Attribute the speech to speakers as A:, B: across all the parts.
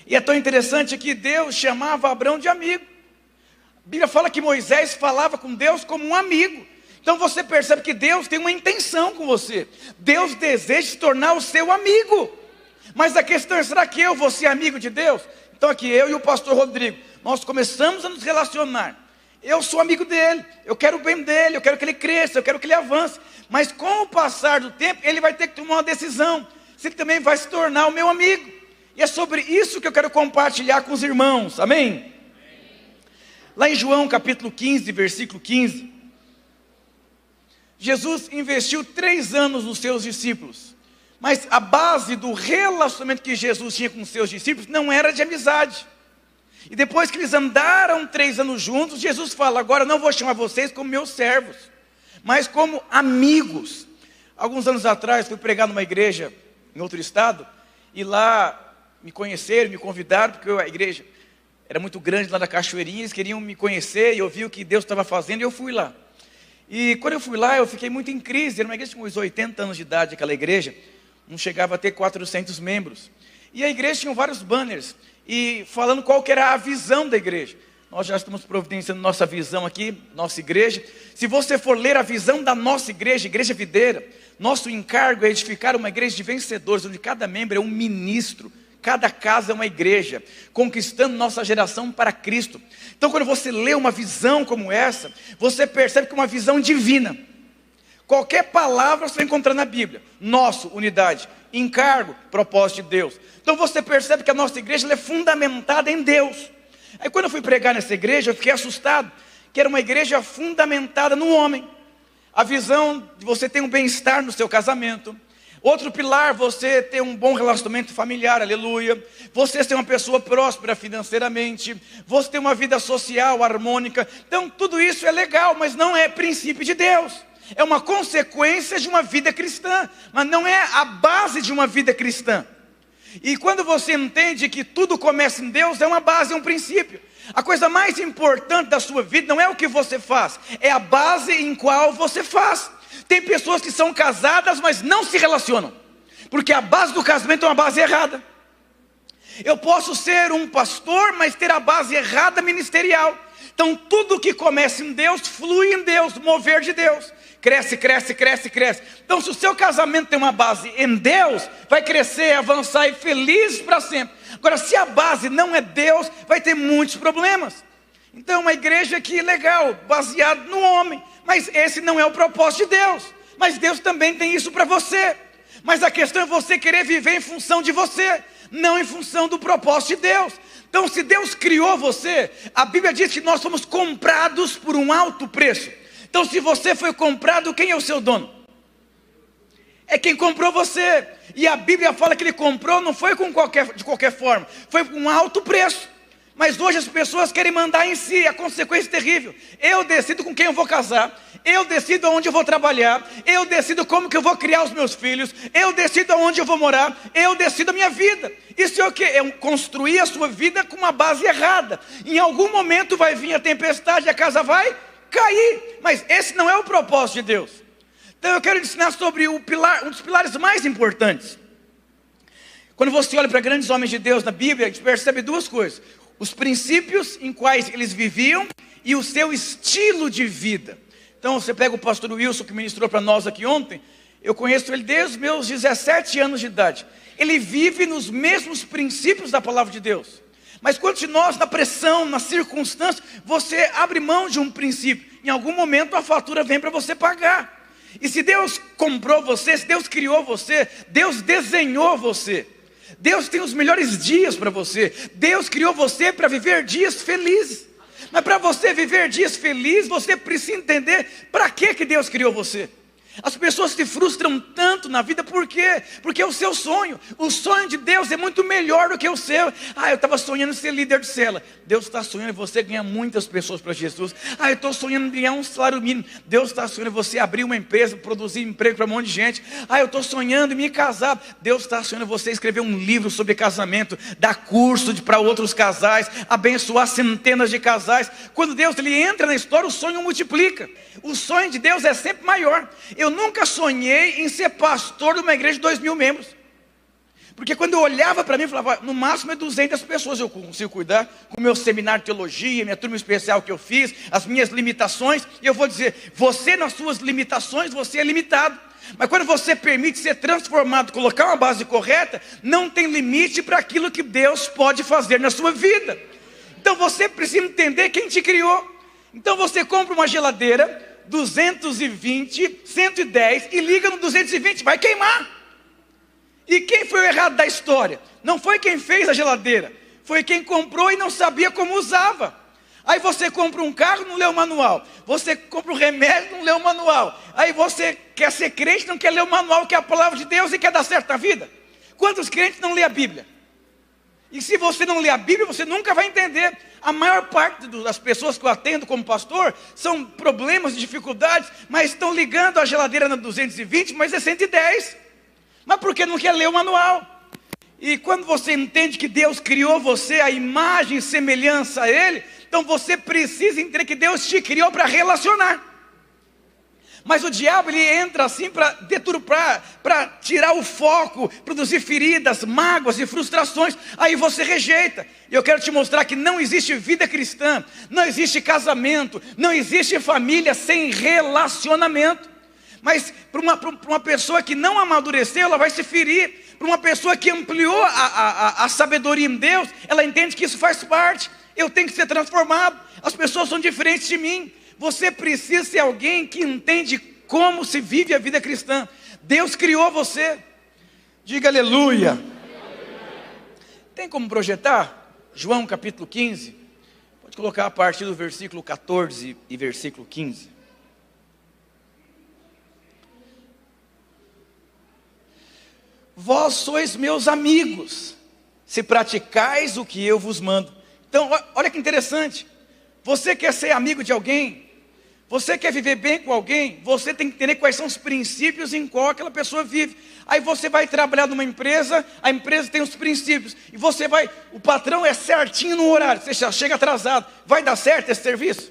A: E é tão interessante que Deus chamava Abraão de amigo. A Bíblia fala que Moisés falava com Deus como um amigo. Então você percebe que Deus tem uma intenção com você. Deus deseja se tornar o seu amigo. Mas a questão é, será que eu vou ser amigo de Deus? Então aqui eu e o pastor Rodrigo, nós começamos a nos relacionar. Eu sou amigo dele, eu quero o bem dele, eu quero que ele cresça, eu quero que ele avance. Mas com o passar do tempo, ele vai ter que tomar uma decisão. Se ele também vai se tornar o meu amigo. E é sobre isso que eu quero compartilhar com os irmãos, amém? Lá em João capítulo 15, versículo 15. Jesus investiu 3 anos nos seus discípulos. Mas a base do relacionamento que Jesus tinha com os seus discípulos não era de amizade. E depois que eles andaram 3 anos juntos, Jesus fala, agora não vou chamar vocês como meus servos, mas como amigos. Alguns anos atrás fui pregar numa igreja em outro estado, e lá me conheceram, me convidaram, porque a igreja era muito grande lá da Cachoeirinha, eles queriam me conhecer, e eu vi o que Deus estava fazendo, e eu fui lá. E quando eu fui lá, eu fiquei muito em crise, era uma igreja com uns 80 anos de idade, aquela igreja, não chegava a ter 400 membros. E a igreja tinha vários banners, e falando qual que era a visão da igreja. Nós já estamos providenciando nossa visão aqui, nossa igreja. Se você for ler a visão da nossa igreja, Igreja Videira, nosso encargo é edificar uma igreja de vencedores, onde cada membro é um ministro, cada casa é uma igreja, conquistando nossa geração para Cristo. Então quando você lê uma visão como essa, você percebe que é uma visão divina. Qualquer palavra você vai encontrar na Bíblia. Nosso, unidade. Encargo, propósito de Deus. Então você percebe que a nossa igreja ela é fundamentada em Deus. Aí quando eu fui pregar nessa igreja, eu fiquei assustado, que era uma igreja fundamentada no homem. A visão de você ter um bem-estar no seu casamento. Outro pilar, você ter um bom relacionamento familiar, aleluia. Você ser uma pessoa próspera financeiramente. Você ter uma vida social harmônica. Então tudo isso é legal, mas não é princípio de Deus. É uma consequência de uma vida cristã, mas não é a base de uma vida cristã. E quando você entende que tudo começa em Deus, é uma base, é um princípio. A coisa mais importante da sua vida não é o que você faz, é a base em qual você faz. Tem pessoas que são casadas, mas não se relacionam, porque a base do casamento é uma base errada. Eu posso ser um pastor, mas ter a base errada ministerial. Então tudo que começa em Deus, flui em Deus, mover de Deus. Cresce, cresce, cresce, cresce. Então se o seu casamento tem uma base em Deus, vai crescer, avançar e feliz para sempre. Agora se a base não é Deus, vai ter muitos problemas. Então uma igreja que legal, baseada no homem. Mas esse não é o propósito de Deus. Mas Deus também tem isso para você. Mas a questão é você querer viver em função de você, não em função do propósito de Deus. Então se Deus criou você, a Bíblia diz que nós fomos comprados por um alto preço. Então se você foi comprado, quem é o seu dono? É quem comprou você. E a Bíblia fala que ele comprou, não foi de qualquer forma, foi com um alto preço. Mas hoje as pessoas querem mandar em si, a consequência é terrível. Eu decido com quem eu vou casar, eu decido aonde eu vou trabalhar, eu decido como que eu vou criar os meus filhos, eu decido aonde eu vou morar, eu decido a minha vida. Isso é o que? É construir a sua vida com uma base errada. Em algum momento vai vir a tempestade e a casa vai cair, mas esse não é o propósito de Deus. Então eu quero ensinar sobre um dos pilares mais importantes. Quando você olha para grandes homens de Deus na Bíblia, a gente percebe duas coisas: os princípios em quais eles viviam e o seu estilo de vida. Então você pega o pastor Wilson, que ministrou para nós aqui ontem. Eu conheço ele desde os meus 17 anos de idade. Ele vive nos mesmos princípios da palavra de Deus. Mas quantos de nós, na pressão, na circunstância, você abre mão de um princípio? Em algum momento a fatura vem para você pagar. E se Deus comprou você, se Deus criou você, Deus desenhou você, Deus tem os melhores dias para você, Deus criou você para viver dias felizes. Mas para você viver dias felizes, você precisa entender para que Deus criou você. As pessoas se frustram tanto na vida, por quê? Porque é o seu sonho. O sonho de Deus é muito melhor do que o seu. Eu estava sonhando em ser líder de célula. Deus está sonhando em você ganhar muitas pessoas para Jesus. Eu estou sonhando em ganhar um salário mínimo. Deus está sonhando em você abrir uma empresa, produzir emprego para um monte de gente. Eu estou sonhando em me casar. Deus está sonhando em você escrever um livro sobre casamento, dar curso para outros casais, abençoar centenas de casais. Quando Deus ele entra na história, o sonho multiplica. O sonho de Deus é sempre maior. Eu nunca sonhei em ser pastor de uma igreja de 2.000 membros. Porque quando eu olhava para mim, eu falava, no máximo é 200 pessoas eu consigo cuidar, com o meu seminário de teologia, minha turma especial que eu fiz, as minhas limitações. E eu vou dizer, você nas suas limitações, você é limitado. Mas quando você permite ser transformado, colocar uma base correta, não tem limite para aquilo que Deus pode fazer na sua vida. Então você precisa entender quem te criou. Então você compra uma geladeira, 220, 110 e liga no 220, vai queimar. E quem foi o errado da história? Não foi quem fez a geladeira, foi quem comprou e não sabia como usava. Aí você compra um carro, não lê o manual. Você compra um remédio, não lê o manual. Aí você quer ser crente, não quer ler o manual, que é a palavra de Deus e quer dar certo na vida. Quantos crentes não lê a Bíblia? E se você não lê a Bíblia, você nunca vai entender. A maior parte das pessoas que eu atendo como pastor são problemas, dificuldades, mas estão ligando a geladeira na 220, mas é 110. Mas porque não quer ler o manual. E quando você entende que Deus criou você, a imagem e semelhança a Ele, então você precisa entender que Deus te criou para relacionar. Mas o diabo, ele entra assim para deturpar, para tirar o foco, produzir feridas, mágoas e frustrações. Aí você rejeita. E eu quero te mostrar que não existe vida cristã, não existe casamento, não existe família sem relacionamento. Mas para uma pessoa que não amadureceu, ela vai se ferir. Para uma pessoa que ampliou a sabedoria em Deus, ela entende que isso faz parte. Eu tenho que ser transformado. As pessoas são diferentes de mim. Você precisa ser alguém que entende como se vive a vida cristã. Deus criou você. Diga aleluia. Tem como projetar? João capítulo 15. Pode colocar a partir do versículo 14 e versículo 15. Vós sois meus amigos, se praticais o que eu vos mando. Então, olha que interessante. Você quer ser amigo de alguém? Você quer viver bem com alguém? Você tem que entender quais são os princípios em qual aquela pessoa vive. Aí você vai trabalhar numa empresa, a empresa tem os princípios. E você vai, o patrão é certinho no horário, você já chega atrasado. Vai dar certo esse serviço?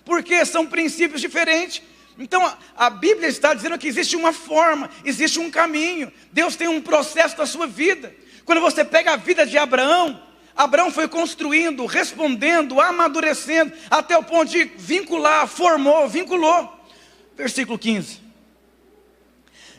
A: Porque são princípios diferentes. Então a Bíblia está dizendo que existe uma forma, existe um caminho. Deus tem um processo da sua vida. Quando você pega a vida de Abraão, Abraão foi construindo, respondendo, amadurecendo, até o ponto de vincular, formou, vinculou. Versículo 15.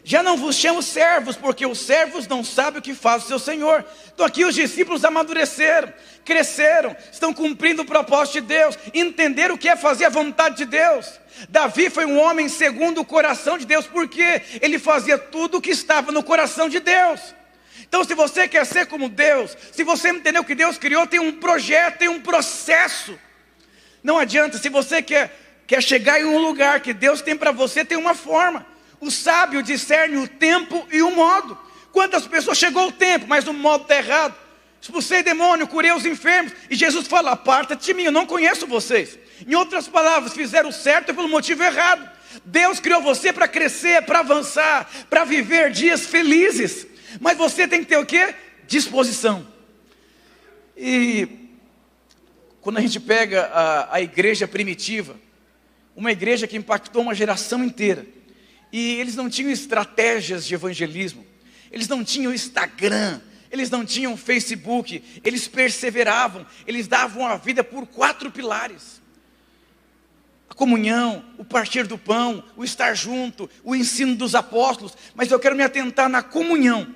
A: Já não vos chamo servos, porque os servos não sabem o que faz o seu Senhor. Então aqui os discípulos amadureceram, cresceram, estão cumprindo o propósito de Deus, entenderam o que é fazer a vontade de Deus. Davi foi um homem segundo o coração de Deus, porque ele fazia tudo o que estava no coração de Deus. Então se você quer ser como Deus, se você entendeu que Deus criou, tem um projeto, tem um processo. Não adianta, se você quer chegar em um lugar que Deus tem para você, tem uma forma. O sábio discerne o tempo e o modo. Quantas pessoas chegou o tempo, mas o modo está errado. Expulsei demônio, curei os enfermos. E Jesus fala, aparta-te de mim, eu não conheço vocês. Em outras palavras, fizeram certo pelo motivo errado. Deus criou você para crescer, para avançar, para viver dias felizes. Mas você tem que ter o quê? Disposição. E quando a gente pega a igreja primitiva, uma igreja que impactou uma geração inteira, e eles não tinham estratégias de evangelismo, eles não tinham Instagram, eles não tinham Facebook, eles perseveravam, eles davam a vida por 4 pilares: a comunhão, o partir do pão, o estar junto, o ensino dos apóstolos. Mas eu quero me atentar na comunhão.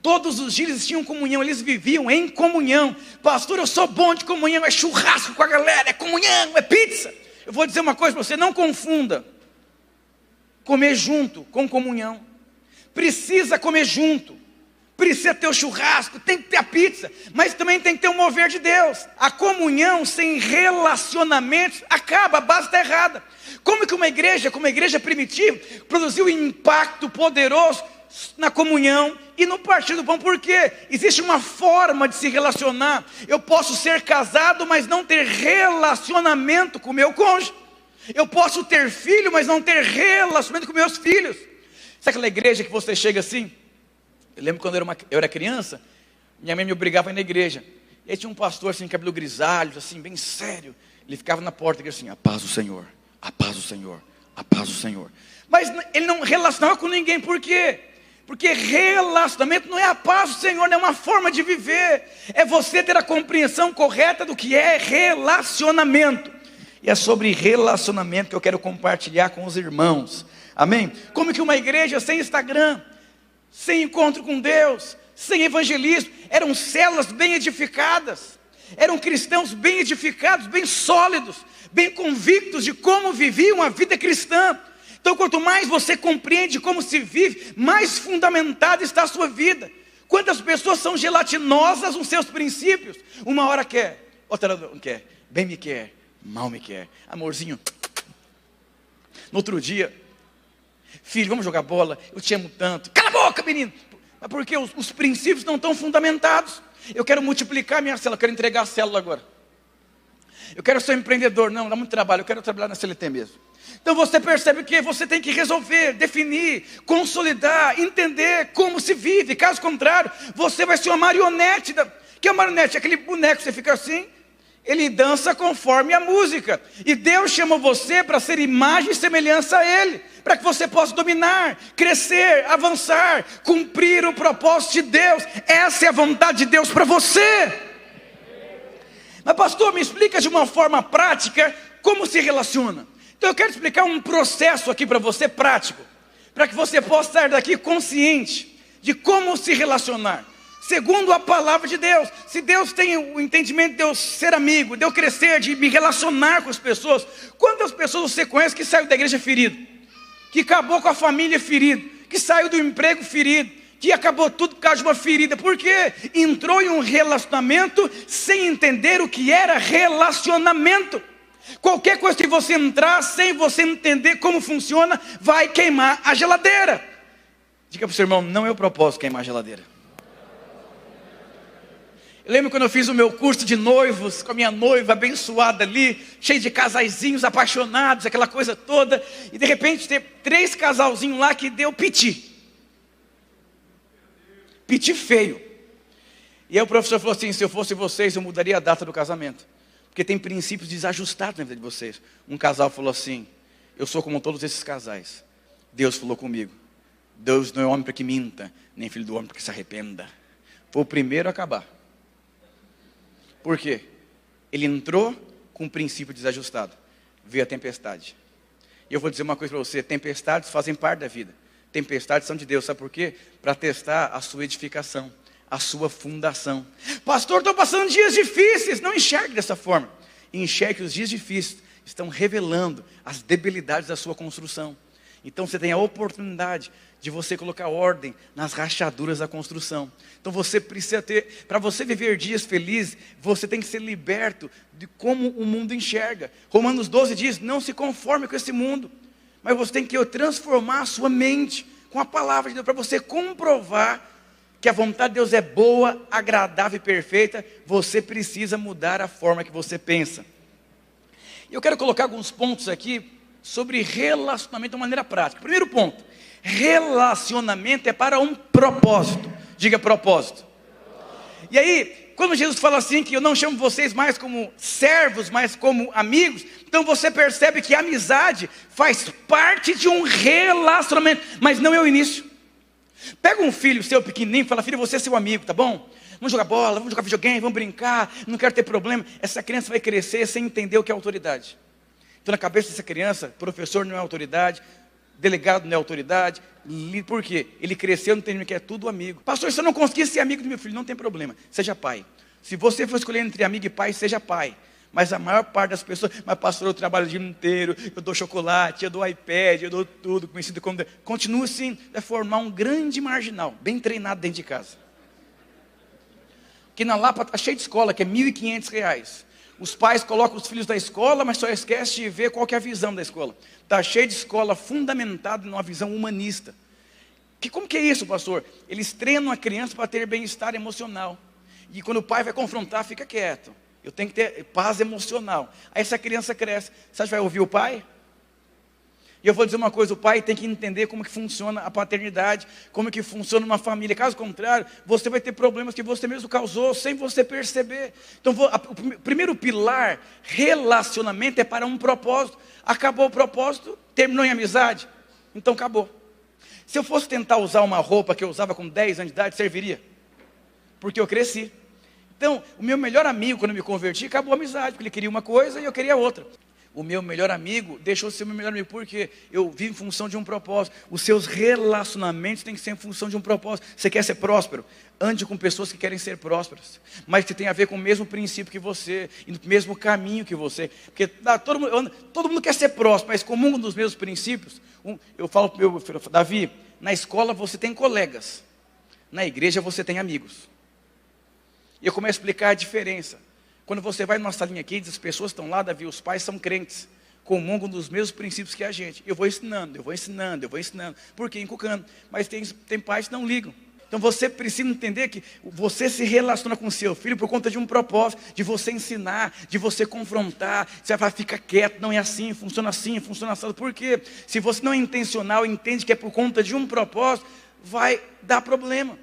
A: Todos os dias eles tinham comunhão, eles viviam em comunhão. Pastor, eu sou bom de comunhão, é churrasco com a galera, é comunhão, é pizza. Eu vou dizer uma coisa para você, não confunda comer junto com comunhão. Precisa comer junto, precisa ter o churrasco, tem que ter a pizza, mas também tem que ter o mover de Deus. A comunhão sem relacionamentos acaba, a base está errada. Como que uma igreja primitiva, produziu um impacto poderoso na comunhão e no partir do pão? Porque existe uma forma de se relacionar. Eu posso ser casado, mas não ter relacionamento com o meu cônjuge. Eu posso ter filho, mas não ter relacionamento com meus filhos. Sabe aquela igreja que você chega assim? Eu lembro quando eu era criança, minha mãe me obrigava a ir na igreja. E aí tinha um pastor assim, cabelo grisalho, assim, bem sério. Ele ficava na porta assim, a paz do Senhor, a paz do Senhor, a paz do Senhor. Mas ele não relacionava com ninguém, por quê? Porque relacionamento não é a paz do Senhor, não é uma forma de viver. É você ter a compreensão correta do que é relacionamento. E é sobre relacionamento que eu quero compartilhar com os irmãos. Amém? Como que uma igreja sem Instagram, sem encontro com Deus, sem evangelismo, eram células bem edificadas, eram cristãos bem edificados, bem sólidos, bem convictos de como viviam a vida cristã. Então, quanto mais você compreende como se vive, mais fundamentada está a sua vida. Quantas pessoas são gelatinosas nos seus princípios? Uma hora quer, outra não quer, bem me quer, mal me quer, amorzinho. No outro dia, filho, vamos jogar bola, eu te amo tanto. Cala a boca, menino! Porque os princípios não estão fundamentados. Eu quero multiplicar minha célula, eu quero entregar a célula agora. Eu quero ser um empreendedor, não, dá muito trabalho, eu quero trabalhar na CLT mesmo. Então você percebe que você tem que resolver, definir, consolidar, entender como se vive. Caso contrário, você vai ser uma marionete. Que é uma marionete? Aquele boneco que você fica assim, ele dança conforme a música. E Deus chamou você para ser imagem e semelhança a Ele, para que você possa dominar, crescer, avançar, cumprir o propósito de Deus. Essa é a vontade de Deus para você. Mas pastor, me explica de uma forma prática como se relaciona. Então eu quero explicar um processo aqui para você prático, para que você possa sair daqui consciente de como se relacionar, segundo a palavra de Deus. Se Deus tem o entendimento de eu ser amigo, de eu crescer, de me relacionar com as pessoas. Quantas pessoas você conhece que saiu da igreja ferido, que acabou com a família ferido, que saiu do emprego ferido, que acabou tudo por causa de uma ferida? Por quê? Entrou em um relacionamento sem entender o que era relacionamento. Qualquer coisa que você entrar sem você entender como funciona, vai queimar a geladeira. Diga para o seu irmão, não é o propósito queimar a geladeira. Eu lembro quando eu fiz o meu curso de noivos, com a minha noiva abençoada ali, cheio de casaizinhos apaixonados, aquela coisa toda. E de repente teve 3 casalzinhos lá que deu piti. Piti feio. E aí o professor falou assim, se eu fosse vocês eu mudaria a data do casamento. Porque tem princípios desajustados na vida de vocês. Um casal falou assim, eu sou como todos esses casais. Deus falou comigo, Deus não é homem para que minta, nem filho do homem para que se arrependa. Foi o primeiro a acabar. Por quê? Ele entrou com um princípio desajustado. Veio a tempestade. E eu vou dizer uma coisa para você, tempestades fazem parte da vida. Tempestades são de Deus, sabe por quê? Para testar a sua edificação, a sua fundação. Pastor, estou passando dias difíceis. Não enxergue dessa forma. Enxergue que os dias difíceis estão revelando as debilidades da sua construção. Então você tem a oportunidade de você colocar ordem nas rachaduras da construção. Então você precisa ter, para você viver dias felizes, você tem que ser liberto de como o mundo enxerga. Romanos 12 diz, não se conforme com esse mundo, mas você tem que transformar a sua mente com a palavra de Deus, para você comprovar que a vontade de Deus é boa, agradável e perfeita. Você precisa mudar a forma que você pensa. Eu quero colocar alguns pontos aqui sobre relacionamento de uma maneira prática. Primeiro ponto, relacionamento é para um propósito. Diga propósito. E aí, quando Jesus fala assim, que eu não chamo vocês mais como servos, mas como amigos, então você percebe que a amizade faz parte de um relacionamento, mas não é o início. Pega um filho seu pequenininho e fala, filho, você é seu amigo, tá bom? Vamos jogar bola, vamos jogar videogame, vamos brincar, não quero ter problema. Essa criança vai crescer sem entender o que é autoridade. Então na cabeça dessa criança, professor não é autoridade, delegado não é autoridade. Por quê? Ele cresceu entendendo que é tudo amigo. Pastor, se eu não conseguir ser amigo do meu filho, não tem problema, seja pai. Se você for escolher entre amigo e pai, seja pai. Mas a maior parte das pessoas, mas pastor, eu trabalho o dia inteiro, eu dou chocolate, eu dou iPad, eu dou tudo, conhecido como... Continua assim, vai formar um grande marginal, bem treinado dentro de casa. Que na Lapa está cheio de escola, que é R$1.500. Os pais colocam os filhos da escola, mas só esquece de ver qual que é a visão da escola. Está cheio de escola fundamentada numa visão humanista. Como que é isso, pastor? Eles treinam a criança para ter bem-estar emocional. E quando o pai vai confrontar, fica quieto. Eu tenho que ter paz emocional. Aí essa criança cresce. Você vai ouvir o pai? E eu vou dizer uma coisa, o pai tem que entender como que funciona a paternidade, como que funciona uma família. Caso contrário, você vai ter problemas que você mesmo causou, sem você perceber. Então, o primeiro pilar, relacionamento, é para um propósito. Acabou o propósito, terminou em amizade. Então acabou. Se eu fosse tentar usar uma roupa que eu usava com 10 anos de idade, serviria? Porque eu cresci. Então, o meu melhor amigo, quando eu me converti, acabou a amizade, porque ele queria uma coisa e eu queria outra. O meu melhor amigo deixou de ser meu melhor amigo, porque eu vivo em função de um propósito. Os seus relacionamentos têm que ser em função de um propósito. Você quer ser próspero? Ande com pessoas que querem ser prósperas, mas que tem a ver com o mesmo princípio que você, e no mesmo caminho que você. Porque todo mundo quer ser próspero, mas comum dos mesmos princípios. Eu falo para o meu filho, Davi, na escola você tem colegas, na igreja você tem amigos. E eu começo a explicar a diferença. Quando você vai numa salinha aqui, as pessoas estão lá, Davi, os pais são crentes, comungam dos mesmos princípios que a gente. Eu vou ensinando. Por quê? Inculcando. Mas tem pais que não ligam. Então você precisa entender que você se relaciona com seu filho por conta de um propósito, de você ensinar, de você confrontar. Você vai ficar quieto, não é assim, funciona assim. Por quê? Se você não é intencional, entende que é por conta de um propósito, vai dar problema.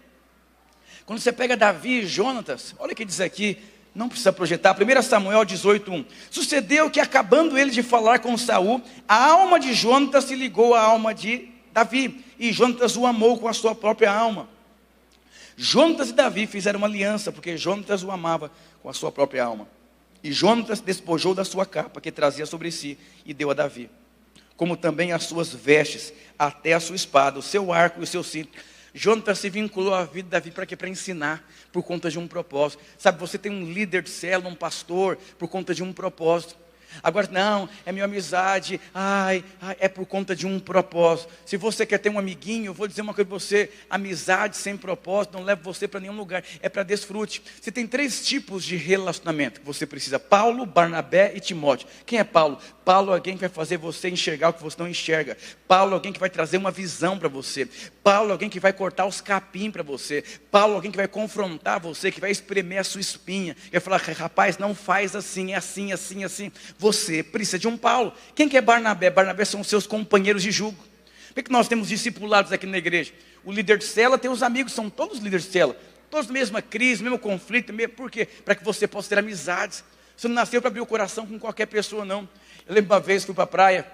A: Quando você pega Davi e Jonatas, olha o que diz aqui, não precisa projetar, 1 Samuel 18:1. Sucedeu que, acabando ele de falar com Saul, a alma de Jonatas se ligou à alma de Davi, e Jonatas o amou com a sua própria alma. Jonatas e Davi fizeram uma aliança, porque Jonatas o amava com a sua própria alma. E Jonatas despojou da sua capa, que trazia sobre si, e deu a Davi, como também as suas vestes, até a sua espada, o seu arco e o seu cinto. Jonatas se vinculou à vida de Davi para quê? Para ensinar, por conta de um propósito. Sabe, você tem um líder de célula, um pastor, por conta de um propósito. Agora, não, é minha amizade, é por conta de um propósito. Se você quer ter um amiguinho, eu vou dizer uma coisa para você, amizade sem propósito não leva você para nenhum lugar, é para desfrute. Você tem 3 tipos de relacionamento que você precisa: Paulo, Barnabé e Timóteo. Quem é Paulo? Paulo é alguém que vai fazer você enxergar o que você não enxerga. Paulo é alguém que vai trazer uma visão para você. Paulo é alguém que vai cortar os capim para você. Paulo é alguém que vai confrontar você, que vai espremer a sua espinha. E vai falar, rapaz, não faz assim, é assim, assim, assim. Você precisa de um Paulo. Quem que é Barnabé? Barnabé são os seus companheiros de jugo. Por que nós temos discipulados aqui na igreja? O líder de célula tem os amigos, são todos líderes de célula. Todos na mesma crise, mesmo conflito. Por quê? Para que você possa ter amizades. Você não nasceu para abrir o coração com qualquer pessoa, não. Eu lembro uma vez, fui para a praia,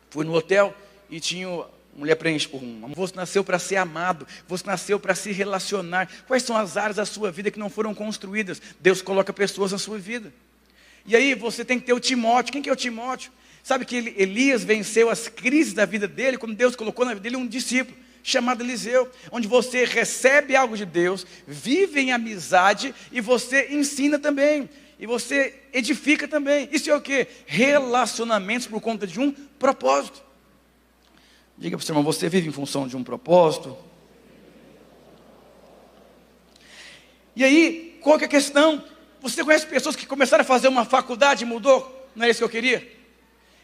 A: fui no hotel e tinha uma mulher preenche por um. Você nasceu para ser amado, você nasceu para se relacionar. Quais são as áreas da sua vida que não foram construídas? Deus coloca pessoas na sua vida. E aí você tem que ter o Timóteo. Quem que é o Timóteo? Sabe que Elias venceu as crises da vida dele, quando Deus colocou na vida dele um discípulo chamado Eliseu, onde você recebe algo de Deus, vive em amizade e você ensina também. E você edifica também. Isso é o quê? Relacionamentos por conta de um propósito. Diga para o seu irmão, você vive em função de um propósito? E aí, qual que é a questão? Você conhece pessoas que começaram a fazer uma faculdade e mudou? Não é isso que eu queria?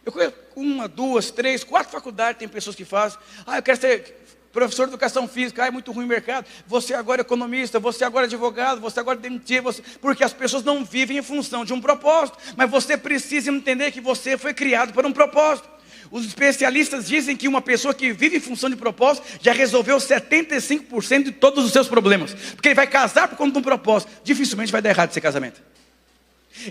A: Eu conheço 1, 2, 3, 4 faculdades, tem pessoas que fazem. Eu quero ser professor de educação física, é muito ruim o mercado. Você agora é economista, você agora é advogado, você agora é demitido. Porque as pessoas não vivem em função de um propósito. Mas você precisa entender que você foi criado para um propósito. Os especialistas dizem que uma pessoa que vive em função de propósito já resolveu 75% de todos os seus problemas. Porque ele vai casar por conta de um propósito. Dificilmente vai dar errado esse casamento.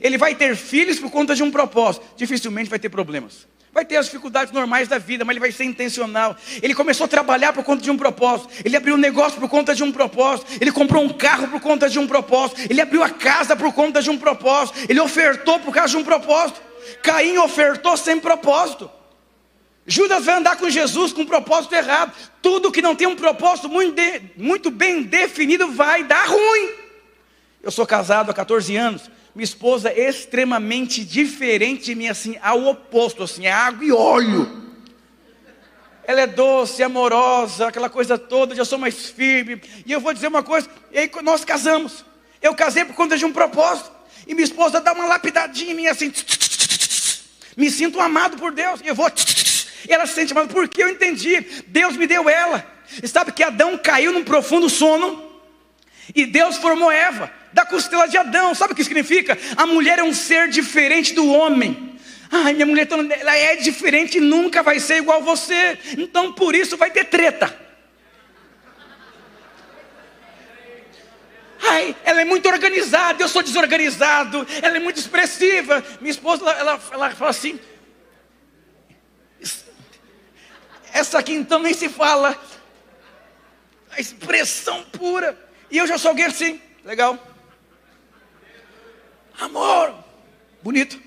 A: Ele vai ter filhos por conta de um propósito. Dificilmente vai ter problemas. Vai ter as dificuldades normais da vida, mas ele vai ser intencional. Ele começou a trabalhar por conta de um propósito. Ele abriu um negócio por conta de um propósito. Ele comprou um carro por conta de um propósito. Ele abriu a casa por conta de um propósito. Ele ofertou por causa de um propósito. Caim ofertou sem propósito. Judas vai andar com Jesus com um propósito errado. Tudo que não tem um propósito muito bem definido vai dar ruim. Eu sou casado há 14 anos. Minha esposa é extremamente diferente de mim, assim, ao oposto, assim, é água e óleo. Ela é doce, amorosa, aquela coisa toda, já sou mais firme. E eu vou dizer uma coisa, e aí nós casamos. Eu casei por conta de um propósito. E minha esposa dá uma lapidadinha em mim, assim, me sinto amado por Deus. E eu vou, ela se sente amada, porque eu entendi, Deus me deu ela. E sabe que Adão caiu num profundo sono, e Deus formou Eva da costela de Adão. Sabe o que significa? A mulher é um ser diferente do homem. Minha mulher ela é diferente e nunca vai ser igual a você. Então por isso vai ter treta. Ela é muito organizada, eu sou desorganizado. Ela é muito expressiva. Minha esposa, ela fala assim, essa aqui então nem se fala. A expressão pura. E eu já sou alguém assim, legal. Amor, bonito.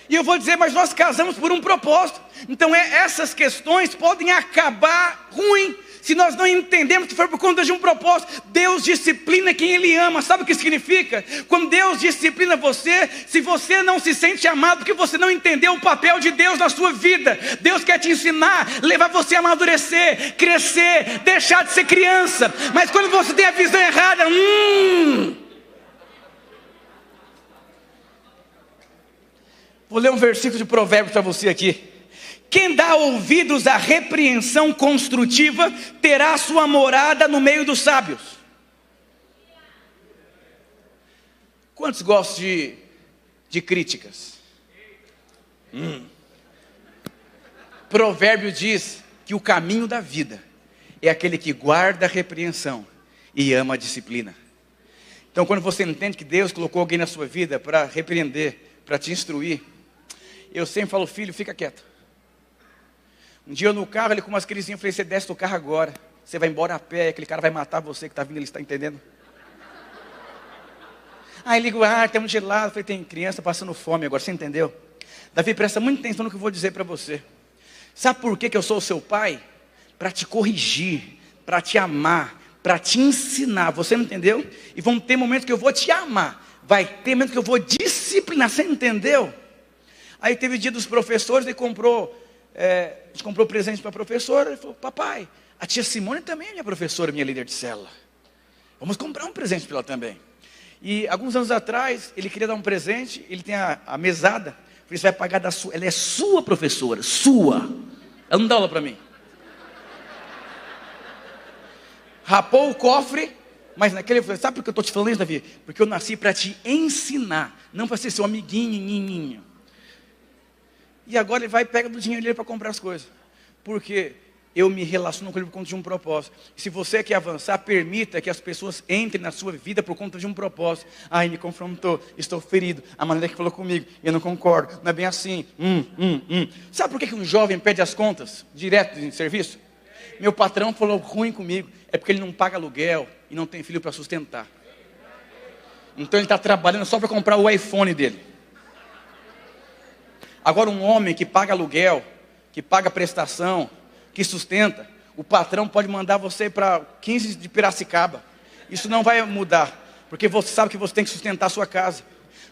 A: E eu vou dizer, mas nós casamos por um propósito. Então essas questões podem acabar ruim, se nós não entendemos que foi por conta de um propósito. Deus disciplina quem Ele ama. Sabe o que significa? Quando Deus disciplina você, se você não se sente amado, porque você não entendeu o papel de Deus na sua vida. Deus quer te ensinar, levar você a amadurecer, crescer, deixar de ser criança. Mas quando você tem a visão errada, Vou ler um versículo de Provérbios para você aqui. Quem dá ouvidos à repreensão construtiva terá sua morada no meio dos sábios. Quantos gostam de críticas? Provérbio diz que o caminho da vida é aquele que guarda a repreensão e ama a disciplina. Então, quando você entende que Deus colocou alguém na sua vida para repreender, para te instruir, eu sempre falo, filho, fica quieto. Um dia eu no carro, ele com umas crisinhas, eu falei, você desce do carro agora, você vai embora a pé, aquele cara vai matar você que está vindo, ele está entendendo? Aí ele liga, tem um gelado, eu falei, tem criança passando fome agora, você entendeu? Davi, presta muita atenção no que eu vou dizer para você. Sabe por que eu sou o seu pai? Para te corrigir, para te amar, para te ensinar, você não entendeu? E vão ter momentos que eu vou te amar, vai ter momentos que eu vou disciplinar, você entendeu? Aí teve dia dos professores, ele a gente comprou presente para a professora. Ele falou, papai, a tia Simone também é minha professora, minha líder de célula. Vamos comprar um presente para ela também. E alguns anos atrás, ele queria dar um presente, ele tem a mesada. Falei, você vai pagar da sua, ela é sua professora, sua. Ela não dá aula para mim. Rapou o cofre, mas naquele, eu falei, sabe por que eu estou te falando isso, Davi? Porque eu nasci para te ensinar, não para ser seu amiguinho. E agora ele vai e pega do dinheiro dele para comprar as coisas. Porque eu me relaciono com ele por conta de um propósito. Se você quer avançar, permita que as pessoas entrem na sua vida por conta de um propósito. Ai, me confrontou, estou ferido, a maneira que falou comigo, eu não concordo, não é bem assim. Sabe por que um jovem pede as contas direto de serviço? Meu patrão falou ruim comigo. É porque ele não paga aluguel e não tem filho para sustentar. Então ele está trabalhando só para comprar o iPhone dele. Agora um homem que paga aluguel, que paga prestação, que sustenta, o patrão pode mandar você para 15 de Piracicaba. Isso não vai mudar, porque você sabe que você tem que sustentar a sua casa.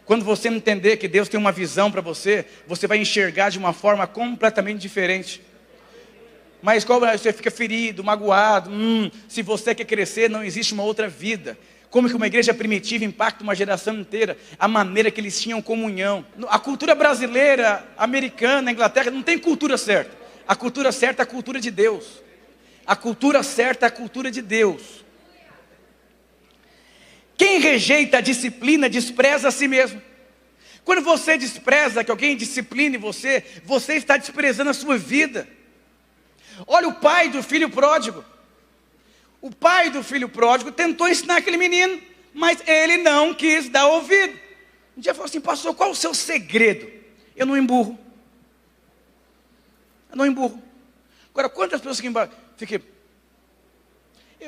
A: Quando você entender que Deus tem uma visão para você, você vai enxergar de uma forma completamente diferente. Mas como você fica ferido, magoado, se você quer crescer, não existe uma outra vida. Como que uma igreja primitiva impacta uma geração inteira? A maneira que eles tinham comunhão. A cultura brasileira, americana, Inglaterra, não tem cultura certa. A cultura certa é a cultura de Deus. A cultura certa é a cultura de Deus. Quem rejeita a disciplina, despreza a si mesmo. Quando você despreza que alguém discipline você, você está desprezando a sua vida. Olha o pai do filho pródigo. O pai do filho pródigo tentou ensinar aquele menino, mas ele não quis dar ouvido. Um dia falou assim, pastor, qual o seu segredo? Eu não emburro. Agora, quantas pessoas que fiquem...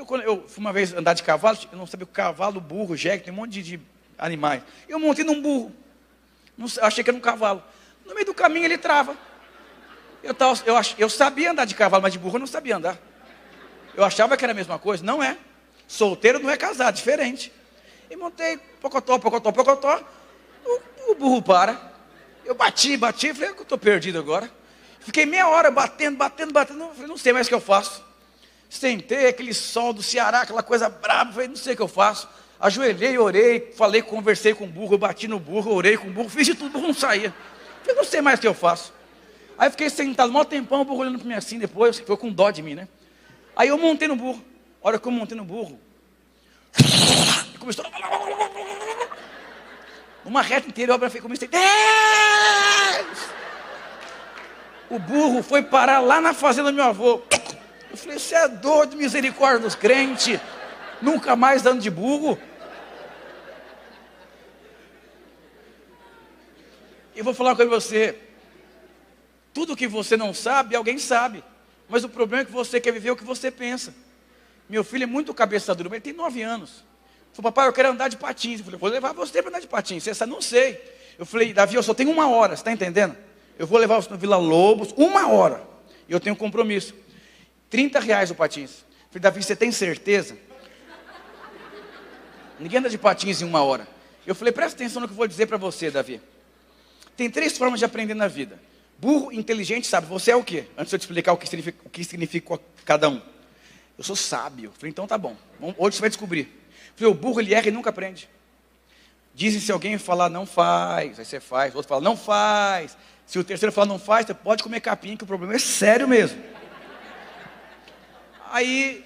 A: Quando eu fui uma vez andar de cavalo, eu não sabia o cavalo, burro, jegue, tem um monte de animais. Eu montei num burro. Eu achei que era um cavalo. No meio do caminho ele trava. Eu sabia andar de cavalo, mas de burro eu não sabia andar. Eu achava que era a mesma coisa. Não é. Solteiro não é casado, diferente. E montei, pocotó. O burro para. Eu bati, falei, eu estou perdido agora. Fiquei meia hora batendo. Falei, não sei mais o que eu faço. Sentei, aquele sol do Ceará, aquela coisa brava. Falei, não sei o que eu faço. Ajoelhei, orei, conversei com o burro, eu bati no burro, orei com o burro, fiz de tudo, o burro não saía. Falei, não sei mais o que eu faço. Aí fiquei sentado, maior tempão, o burro olhando para mim assim, depois, ficou com dó de mim, né? Aí eu montei no burro. A hora que eu montei no burro, começou uma reta inteira, eu comecei, 10! O burro foi parar lá na fazenda do meu avô. Eu falei, você é doido, misericórdia dos crentes, nunca mais dando de burro. Eu vou falar uma coisa para você, tudo que você não sabe, alguém sabe. Mas o problema é que você quer viver o que você pensa. Meu filho é muito cabeça dura, mas ele tem 9 anos. Ele falou, papai, eu quero andar de patins. Eu falei, vou levar você para andar de patins. Você sabe, não sei. Eu falei, Davi, eu só tenho 1 hora, você está entendendo? Eu vou levar você no Vila Lobos, 1 hora. E eu tenho um compromisso. R$30 o patins. Eu falei, Davi, você tem certeza? Ninguém anda de patins em 1 hora. Eu falei, presta atenção no que eu vou dizer para você, Davi. Tem 3 formas de aprender na vida. Burro, inteligente, sabe? Você é o quê? Antes de eu te explicar o que significa cada um. Eu sou sábio. Eu falei, então tá bom. Hoje você vai descobrir. Eu falei, o burro ele erra e nunca aprende. Dizem se alguém falar não faz, aí você faz. O outro fala não faz. Se o terceiro falar não faz, você pode comer capim, que o problema é sério mesmo. Aí,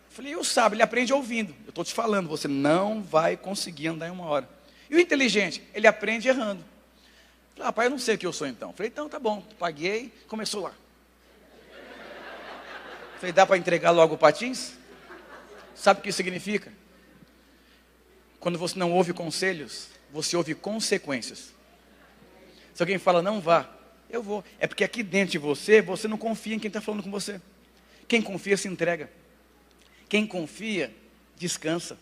A: falei, o sábio, ele aprende ouvindo. Eu estou te falando, você não vai conseguir andar em 1 hora. E o inteligente, ele aprende errando. Falei, pai, eu não sei o que eu sou então. Falei, então tá bom, paguei, começou lá. Falei, dá para entregar logo o patins? Sabe o que isso significa? Quando você não ouve conselhos, você ouve consequências. Se alguém fala, não vá, eu vou. É porque aqui dentro de você, você não confia em quem está falando com você. Quem confia se entrega. Quem confia, descansa.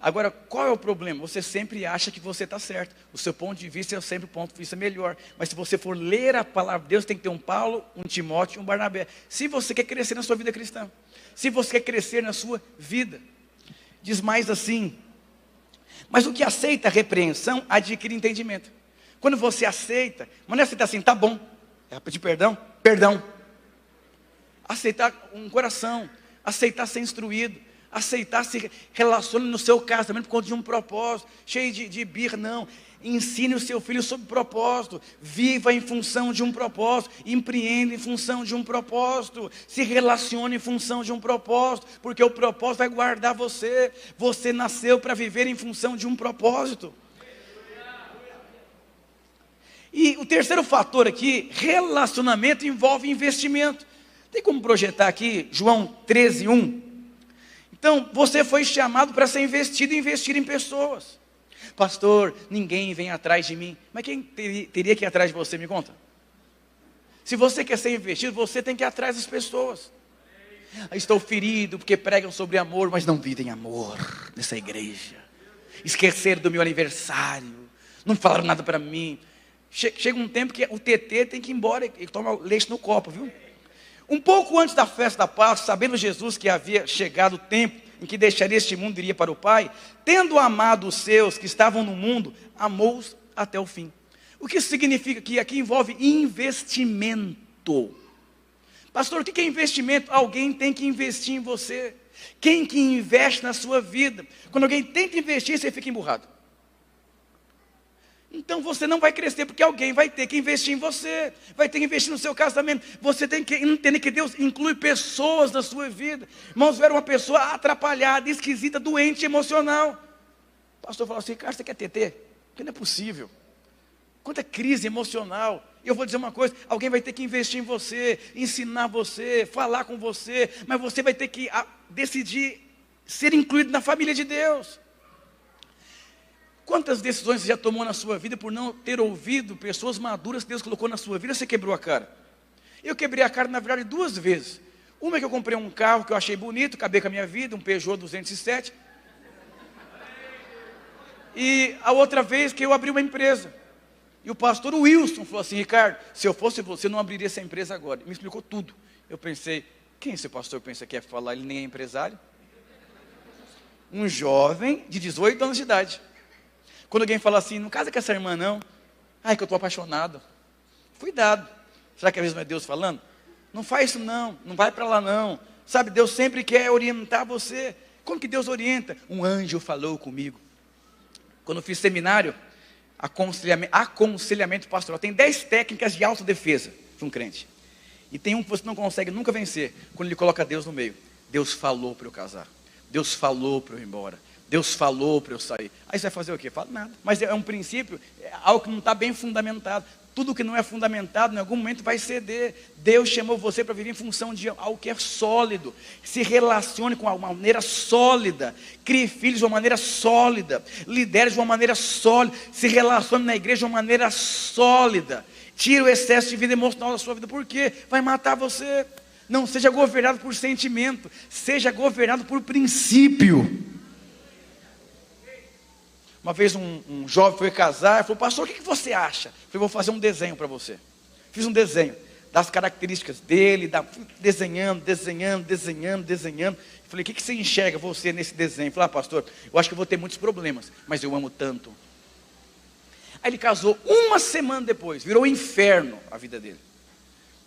A: Agora, qual é o problema? Você sempre acha que você está certo. O seu ponto de vista é sempre o ponto de vista melhor. Mas se você for ler a palavra de Deus, tem que ter um Paulo, um Timóteo e um Barnabé. Se você quer crescer na sua vida cristã. Se você quer crescer na sua vida. Diz mais assim. Mas o que aceita a repreensão, adquire entendimento. Quando você aceita, mas não é aceitar assim, tá bom. É pedir perdão? Perdão. Aceitar um coração. Aceitar ser instruído. Aceitar se relaciona no seu casamento por conta de um propósito, cheio de birra, não. Ensine o seu filho sobre propósito, viva em função de um propósito, empreenda em função de um propósito, se relacione em função de um propósito, porque o propósito vai guardar você. Você nasceu para viver em função de um propósito. E o terceiro fator aqui, relacionamento envolve investimento. Tem como projetar aqui João 13:1? Então, você foi chamado para ser investido e investir em pessoas. Pastor, ninguém vem atrás de mim. Mas quem teria que ir atrás de você, me conta? Se você quer ser investido, você tem que ir atrás das pessoas. Estou ferido porque pregam sobre amor, mas não vivem amor nessa igreja. Esqueceram do meu aniversário, não falaram nada para mim. Chega um tempo que o TT tem que ir embora e tomar leite no copo, viu? Um pouco antes da festa da Páscoa, sabendo Jesus que havia chegado o tempo em que deixaria este mundo e iria para o Pai, tendo amado os seus que estavam no mundo, amou-os até o fim. O que isso significa? Que aqui envolve investimento. Pastor, o que é investimento? Alguém tem que investir em você. Quem que investe na sua vida? Quando alguém tenta investir, você fica emburrado. Então você não vai crescer, porque alguém vai ter que investir em você, vai ter que investir no seu casamento. Você tem que entender que Deus inclui pessoas na sua vida. Irmãos, era uma pessoa atrapalhada, esquisita, doente, emocional. O pastor falou assim, cara, você quer TT? Porque não é possível. Quanta crise emocional. Eu vou dizer uma coisa, alguém vai ter que investir em você, ensinar você, falar com você, mas você vai ter que decidir ser incluído na família de Deus. Quantas decisões você já tomou na sua vida por não ter ouvido pessoas maduras que Deus colocou na sua vida, você quebrou a cara? Eu quebrei a cara, na verdade, 2 vezes. Uma é que eu comprei um carro que eu achei bonito, acabei com a minha vida, um Peugeot 207. E a outra vez que eu abri uma empresa. E o pastor Wilson falou assim, Ricardo, se eu fosse você, eu não abriria essa empresa agora. E me explicou tudo. Eu pensei, quem esse pastor pensa que é falar? Ele nem é empresário. Um jovem de 18 anos de idade. Quando alguém fala assim, não casa com essa irmã não. Ai, que eu estou apaixonado. Cuidado. Será que às vezes não é Deus falando? Não faz isso não, não vai para lá não. Sabe, Deus sempre quer orientar você. Como que Deus orienta? Um anjo falou comigo. Quando eu fiz seminário, aconselhamento pastoral, tem 10 técnicas de autodefesa de um crente. E tem um que você não consegue nunca vencer, quando ele coloca Deus no meio. Deus falou para eu casar. Deus falou para eu ir embora. Deus falou para eu sair. Aí você vai fazer o quê? Fala nada. Mas é um princípio, é algo que não está bem fundamentado. Tudo que não é fundamentado, em algum momento vai ceder. Deus chamou você para viver em função de algo que é sólido. Se relacione com uma maneira sólida. Crie filhos de uma maneira sólida. Lidere de uma maneira sólida. Se relacione na igreja de uma maneira sólida. Tira o excesso de vida emocional da sua vida. Por quê? Vai matar você. Não seja governado por sentimento, seja governado por princípio. Uma vez um jovem foi casar, falou: pastor, o que você acha? Eu falei: vou fazer um desenho para você. Fiz um desenho das características dele, desenhando. Falei: o que você enxerga você nesse desenho? Falei: pastor, eu acho que eu vou ter muitos problemas, mas eu amo tanto. Aí ele casou, uma semana depois, virou um inferno a vida dele.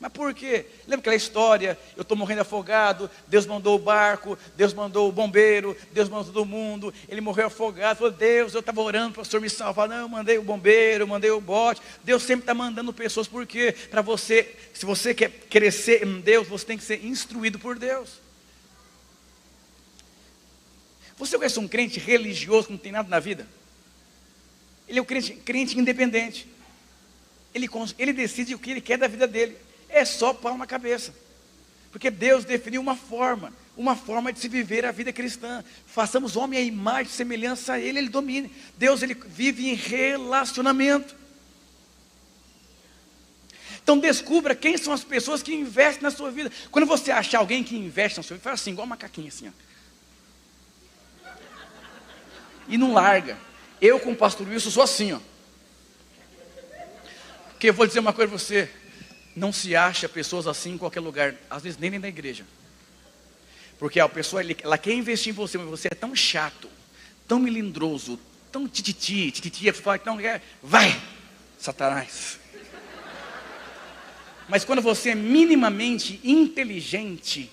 A: Mas por quê? Lembra aquela história? Eu estou morrendo afogado, Deus mandou o barco, Deus mandou o bombeiro, Deus mandou todo mundo, ele morreu afogado. Falou: Deus, eu estava orando para o Senhor me salvar. Não, eu mandei o bombeiro, eu mandei o bote. Deus sempre está mandando pessoas, por quê? Para você, se você quer crescer em Deus, você tem que ser instruído por Deus. Você conhece um crente religioso que não tem nada na vida? Ele é um crente independente. Ele decide o que ele quer da vida dele. É só pau na cabeça. Porque Deus definiu uma forma de se viver a vida cristã. Façamos homem à imagem e semelhança a ele domine. Deus, ele vive em relacionamento. Então descubra quem são as pessoas que investem na sua vida. Quando você achar alguém que investe na sua vida, faz assim, igual um macaquinho assim, ó. E não larga. Eu, com o pastor Wilson, sou assim, ó. Porque eu vou dizer uma coisa para você: não se acha pessoas assim em qualquer lugar, às vezes nem na igreja. Porque a pessoa, ela quer investir em você, mas você é tão chato, tão melindroso, tão tititi, você fala: então, vai, Satanás. Mas quando você é minimamente inteligente,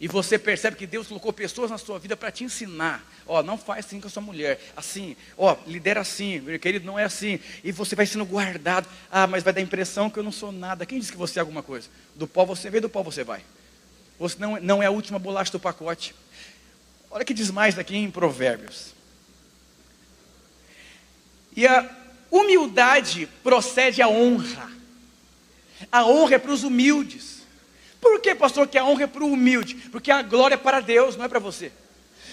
A: e você percebe que Deus colocou pessoas na sua vida para te ensinar: ó, não faz assim com a sua mulher, assim, ó, lidera assim, meu querido, não é assim. E você vai sendo guardado. Ah, mas vai dar a impressão que eu não sou nada. Quem disse que você é alguma coisa? Do pó você veio, do pó você vai. Você não é a última bolacha do pacote. Olha que diz mais aqui em Provérbios. E a humildade procede a honra. A honra é para os humildes. Por que, pastor, que a honra é para o humilde? Porque a glória é para Deus, não é para você.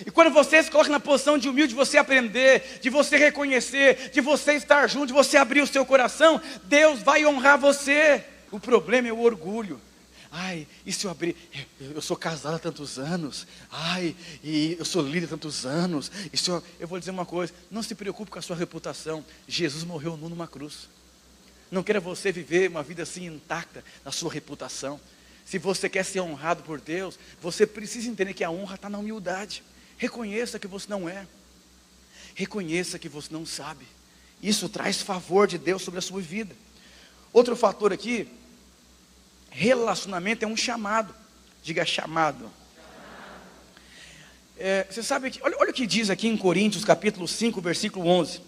A: E quando você se coloca na posição de humilde, de você aprender, de você reconhecer, de você estar junto, de você abrir o seu coração, Deus vai honrar você. O problema é o orgulho. Ai, e se eu abrir? Eu sou casado há tantos anos. Ai, e eu sou líder há tantos anos. E se eu vou dizer uma coisa: não se preocupe com a sua reputação. Jesus morreu nu numa cruz. Não queira você viver uma vida assim intacta na sua reputação. Se você quer ser honrado por Deus, você precisa entender que a honra está na humildade. Reconheça que você não é. Reconheça que você não sabe. Isso traz favor de Deus sobre a sua vida. Outro fator aqui: relacionamento é um chamado. Diga chamado. Você sabe que, olha o que diz aqui em Coríntios capítulo 5, versículo 11.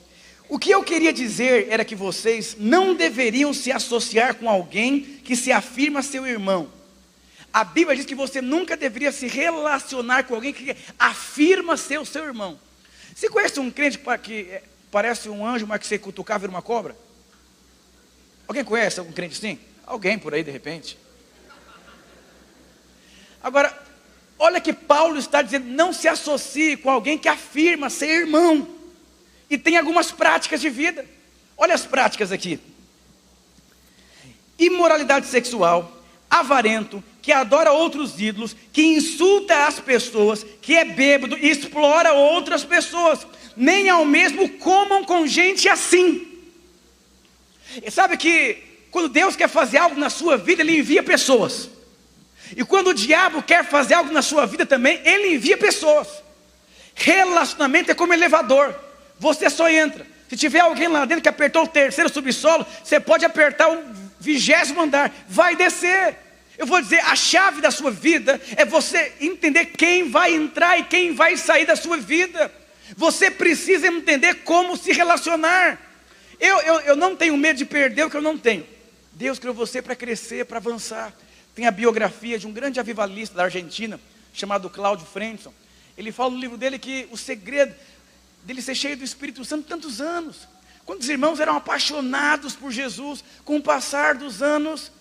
A: O que eu queria dizer era que vocês não deveriam se associar com alguém que se afirma seu irmão. A Bíblia diz que você nunca deveria se relacionar com alguém que afirma ser o seu irmão. Você conhece um crente que parece um anjo, mas que você cutucar vira uma cobra? Alguém conhece algum crente assim? Alguém por aí de repente. Agora, olha que Paulo está dizendo: não se associe com alguém que afirma ser irmão. E tem algumas práticas de vida. Olha as práticas aqui: imoralidade sexual, avarento, que adora outros ídolos, que insulta as pessoas, que é bêbado e explora outras pessoas. Nem ao mesmo comam com gente assim. E sabe que quando Deus quer fazer algo na sua vida, Ele envia pessoas. E quando o diabo quer fazer algo na sua vida também, ele envia pessoas. Relacionamento é como elevador. Você só entra. Se tiver alguém lá dentro que apertou o 3º subsolo, você pode apertar o 20º andar. Vai descer. Eu vou dizer, a chave da sua vida é você entender quem vai entrar e quem vai sair da sua vida. Você precisa entender como se relacionar. Eu não tenho medo de perder o que eu não tenho. Deus criou você para crescer, para avançar. Tem a biografia de um grande avivalista da Argentina, chamado Cláudio Frenson. Ele fala no livro dele que o segredo dele ser cheio do Espírito Santo tantos anos. Quando os irmãos eram apaixonados por Jesus, com o passar dos anos,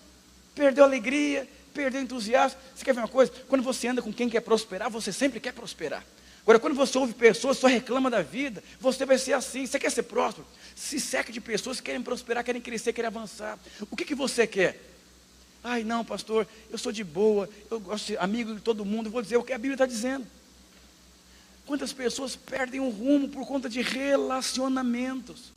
A: perdeu a alegria, perdeu o entusiasmo. Você quer ver uma coisa? Quando você anda com quem quer prosperar, você sempre quer prosperar. Agora, quando você ouve pessoas que só reclamam da vida, você vai ser assim. Você quer ser próspero? Se cerca de pessoas que querem prosperar, querem crescer, querem avançar. O que você quer? Ai não, pastor, eu sou de boa, eu gosto de ser amigo de todo mundo, eu vou dizer o que a Bíblia está dizendo. Quantas pessoas perdem o rumo por conta de relacionamentos?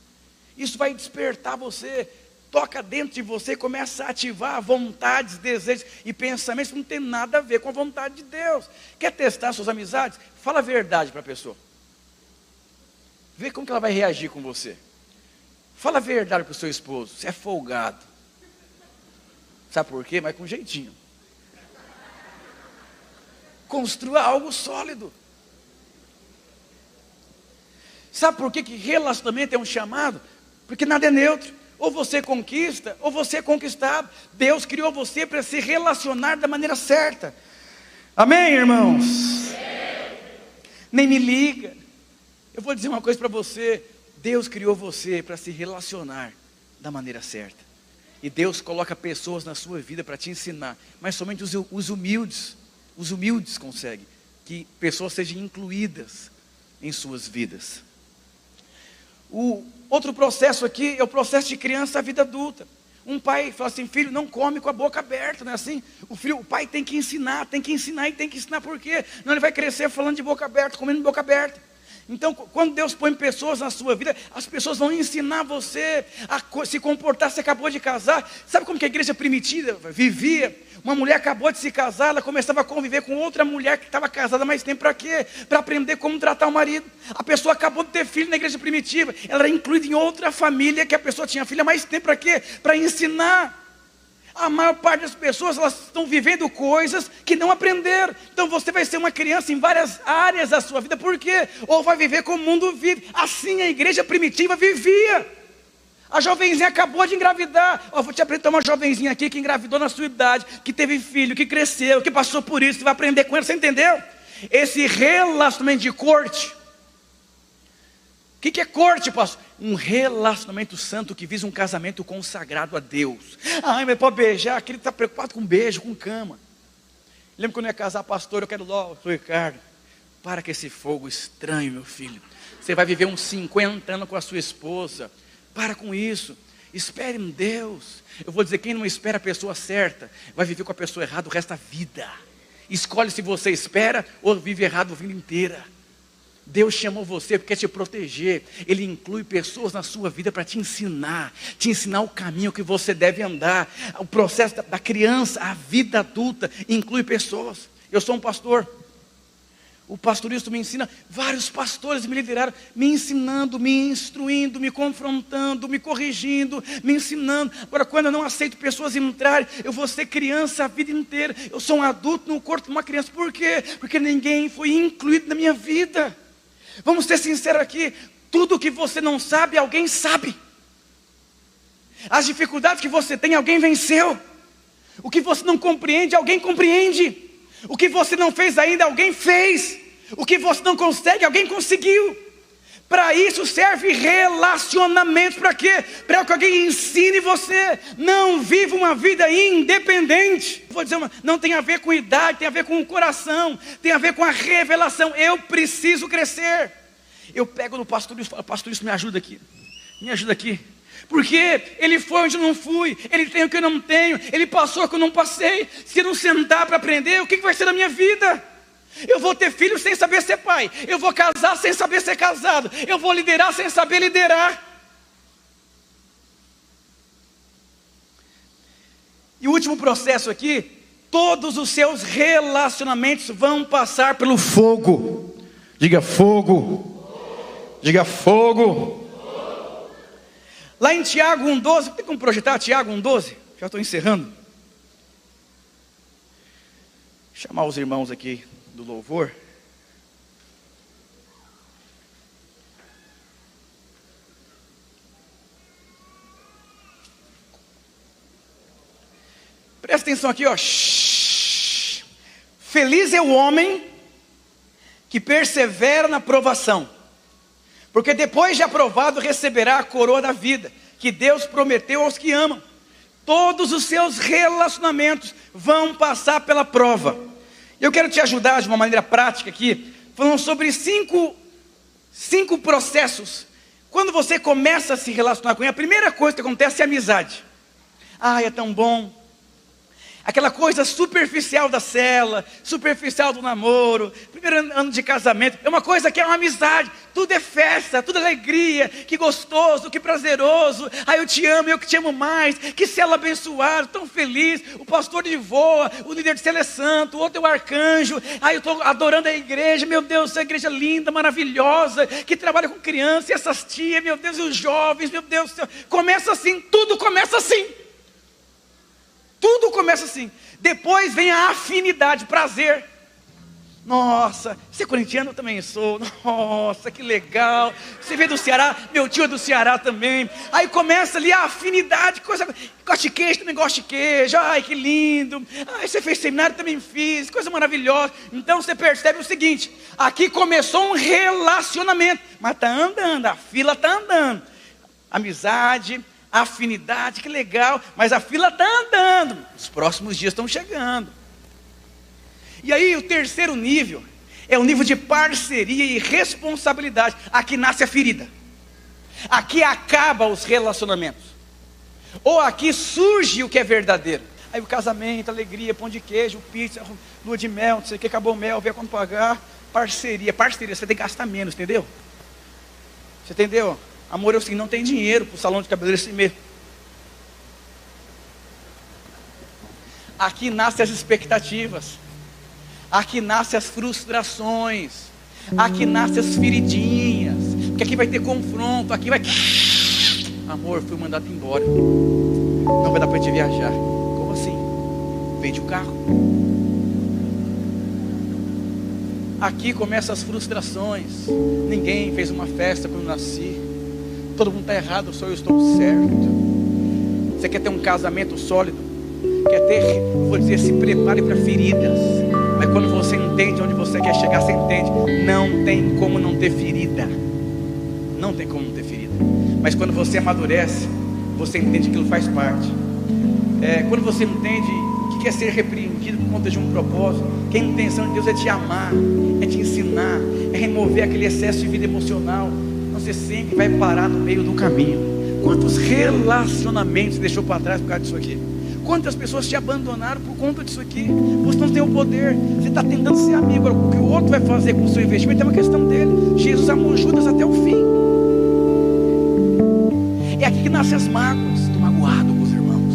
A: Isso vai despertar você, toca dentro de você, começa a ativar vontades, desejos e pensamentos que não tem nada a ver com a vontade de Deus. Quer testar suas amizades? Fala a verdade para a pessoa. Vê como que ela vai reagir com você. Fala a verdade para o seu esposo, você é folgado. Sabe por quê? Mas com jeitinho. Construa algo sólido. Sabe por que relacionamento é um chamado? Porque nada é neutro. Ou você conquista, ou você é conquistado. Deus criou você para se relacionar da maneira certa. Amém, irmãos? Nem me liga. Eu vou dizer uma coisa para você. Deus criou você para se relacionar da maneira certa. E Deus coloca pessoas na sua vida para te ensinar. Mas somente os humildes conseguem que pessoas sejam incluídas em suas vidas. O outro processo aqui é o processo de criança à vida adulta. Um pai fala assim: filho, não come com a boca aberta, não é assim? O pai tem que ensinar por quê? Não, ele vai crescer falando de boca aberta, comendo de boca aberta. Então, quando Deus põe pessoas na sua vida, as pessoas vão ensinar você a se comportar. Você acabou de casar, sabe como que a igreja primitiva vivia? Uma mulher acabou de se casar, ela começava a conviver com outra mulher que estava casada há mais tempo. Para quê? Para aprender como tratar o marido. A pessoa acabou de ter filho na igreja primitiva, ela era incluída em outra família que a pessoa tinha filho há mais tempo. Para quê? Para ensinar. A maior parte das pessoas, elas estão vivendo coisas que não aprenderam. Então você vai ser uma criança em várias áreas da sua vida. Por quê? Ou vai viver como o mundo vive. Assim a igreja primitiva vivia. A jovenzinha acabou de engravidar. Vou te apresentar uma jovenzinha aqui que engravidou na sua idade, que teve filho, que cresceu, que passou por isso. Você vai aprender com ela, você entendeu? Esse relacionamento de corte. O que é corte, pastor? Um relacionamento santo que visa um casamento consagrado a Deus. Ai, mas pode beijar, aquele está preocupado com beijo, com cama. Lembra quando eu ia casar, pastor, eu quero logo, sou Ricardo. Para com esse fogo estranho, meu filho. Você vai viver uns 50 anos com a sua esposa. Para com isso. Espere em Deus. Eu vou dizer, quem não espera a pessoa certa, vai viver com a pessoa errada o resto da vida. Escolhe se você espera ou vive errado a vida inteira. Deus chamou você porque quer te proteger. Ele inclui pessoas na sua vida para te ensinar o caminho que você deve andar. O processo da criança, a vida adulta, inclui pessoas. Eu sou um pastor. O pastorista me ensina, vários pastores me lideraram, me ensinando, me instruindo, me confrontando, me corrigindo, me ensinando. Agora, quando eu não aceito pessoas entrarem, eu vou ser criança a vida inteira. Eu sou um adulto no corpo de uma criança. Por quê? Porque ninguém foi incluído na minha vida. Vamos ser sinceros aqui, tudo que você não sabe, alguém sabe. As dificuldades que você tem, alguém venceu. O que você não compreende, alguém compreende. O que você não fez ainda, alguém fez. O que você não consegue, alguém conseguiu. Para isso serve relacionamentos. Para quê? Para que alguém ensine você. Não viva uma vida independente. Vou dizer, não tem a ver com idade, tem a ver com o coração, tem a ver com a revelação. Eu preciso crescer. Eu pego no pastor e falo: pastor, isso me ajuda aqui. Me ajuda aqui. Porque ele foi onde eu não fui, ele tem o que eu não tenho, ele passou o que eu não passei. Se eu não sentar para aprender, o que vai ser na minha vida? Eu vou ter filho sem saber ser pai, eu vou casar sem saber ser casado, eu vou liderar sem saber liderar. E o último processo aqui: todos os seus relacionamentos vão passar pelo fogo. Diga fogo. Diga fogo. Lá em Tiago 1,12, tem como projetar Tiago 1,12? Já estou encerrando. Vou chamar os irmãos aqui do louvor. Presta atenção aqui, ó. Feliz é o homem que persevera na provação, porque depois de aprovado receberá a coroa da vida, que Deus prometeu aos que amam. Todos os seus relacionamentos vão passar pela prova. Eu quero te ajudar de uma maneira prática aqui, falando sobre cinco processos. Quando você começa a se relacionar com ele, a primeira coisa que acontece é a amizade. Ah, é tão bom. Aquela coisa superficial da cela, superficial do namoro, primeiro ano de casamento, é uma coisa que é uma amizade. Tudo é festa, tudo é alegria, que gostoso, que prazeroso. Ah, eu te amo, eu que te amo mais. Que cela abençoado, tão feliz. O pastor de voa, o líder de cela é santo, o outro é o arcanjo. Ah, eu estou adorando a igreja, meu Deus, essa igreja linda, maravilhosa, que trabalha com crianças, e essas tias, meu Deus, e os jovens, meu Deus do céu. Começa assim, tudo começa assim. Tudo começa assim. Depois vem a afinidade, prazer. Nossa, você é corintiano? Eu também sou. Nossa, que legal. Você veio do Ceará? Meu tio é do Ceará também. Aí começa ali a afinidade, coisa. Gosto de queijo, também gosto de queijo. Ai, que lindo. Ai, você fez seminário? Também fiz. Coisa maravilhosa. Então você percebe o seguinte: aqui começou um relacionamento, mas está andando, a fila está andando. Amizade, afinidade, que legal. Mas a fila está andando. Os próximos dias estão chegando. E aí o terceiro nível é o nível de parceria e responsabilidade. Aqui nasce a ferida. Aqui acaba os relacionamentos. Ou aqui surge o que é verdadeiro. Aí o casamento, alegria, pão de queijo, pizza, lua de mel, não sei o que, acabou o mel, vê quando pagar. Parceria, você tem que gastar menos, entendeu? Você entendeu? Amor é o seguinte, não tem dinheiro para o salão de cabeleireiro assim mesmo. Aqui nascem as expectativas. Aqui nascem as frustrações. Aqui nascem as feridinhas. Porque aqui vai ter confronto. Aqui vai... Amor, fui mandado embora. Não vai dar para te viajar. Como assim? Vende o carro. Aqui começam as frustrações. Ninguém fez uma festa quando eu nasci. Todo mundo está errado, só eu estou certo. Você quer ter um casamento sólido? Quer ter, vou dizer, se prepare para feridas. Mas quando você entende onde você quer chegar, você entende. Não tem como não ter ferida. Não tem como não ter ferida. Mas quando você amadurece, você entende que aquilo faz parte. Quando você entende o que é ser repreendido por conta de um propósito, que a intenção de Deus é te amar, é te ensinar, é remover aquele excesso de vida emocional. Você sempre vai parar no meio do caminho. Quantos relacionamentos você deixou para trás por causa disso aqui? Quantas pessoas te abandonaram por conta disso aqui? Você não tem o poder. Você está tentando ser amigo. Agora, o que o outro vai fazer com o seu investimento é uma questão dele. Jesus amou Judas até o fim. É aqui que nascem as mágoas. Estou magoado com os irmãos.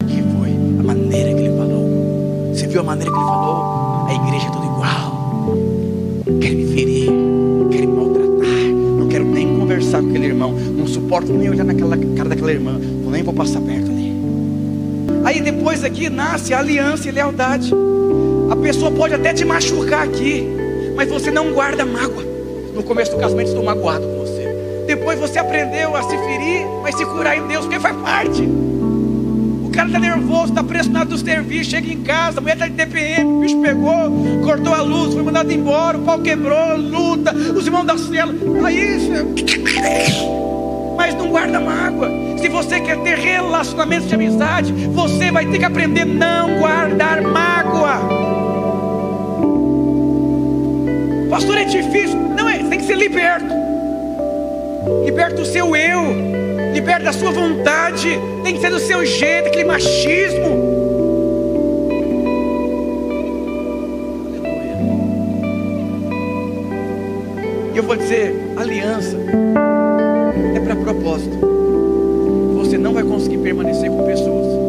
A: O que foi? A maneira que ele falou. Você viu a maneira que ele falou? A igreja é tudo igual. Quer me ferir, quer me maltratar. Não quero nem conversar com aquele irmão. Não suporto nem olhar naquela cara daquela irmã. Nem vou passar perto ali. Aí depois aqui nasce a aliança e lealdade. A pessoa pode até te machucar aqui, mas você não guarda mágoa. No começo do casamento estou magoado com você. Depois você aprendeu a se ferir, mas se curar em Deus, porque faz parte. O cara está nervoso, está pressionado do serviço, chega em casa, a mulher está de TPM, o bicho pegou, cortou a luz, foi mandado embora, o pau quebrou, luta, os irmãos da cela. Aí mas não guarda mágoa. Se você quer ter relacionamentos de amizade, você vai ter que aprender a não guardar mágoa. Pastor, é difícil. Não é, tem que ser liberto. Liberta o seu eu. Liberta a sua vontade. Tem que ser do seu jeito, aquele machismo. Aleluia. E eu vou dizer, aliança é para propósito. Você não vai conseguir permanecer com pessoas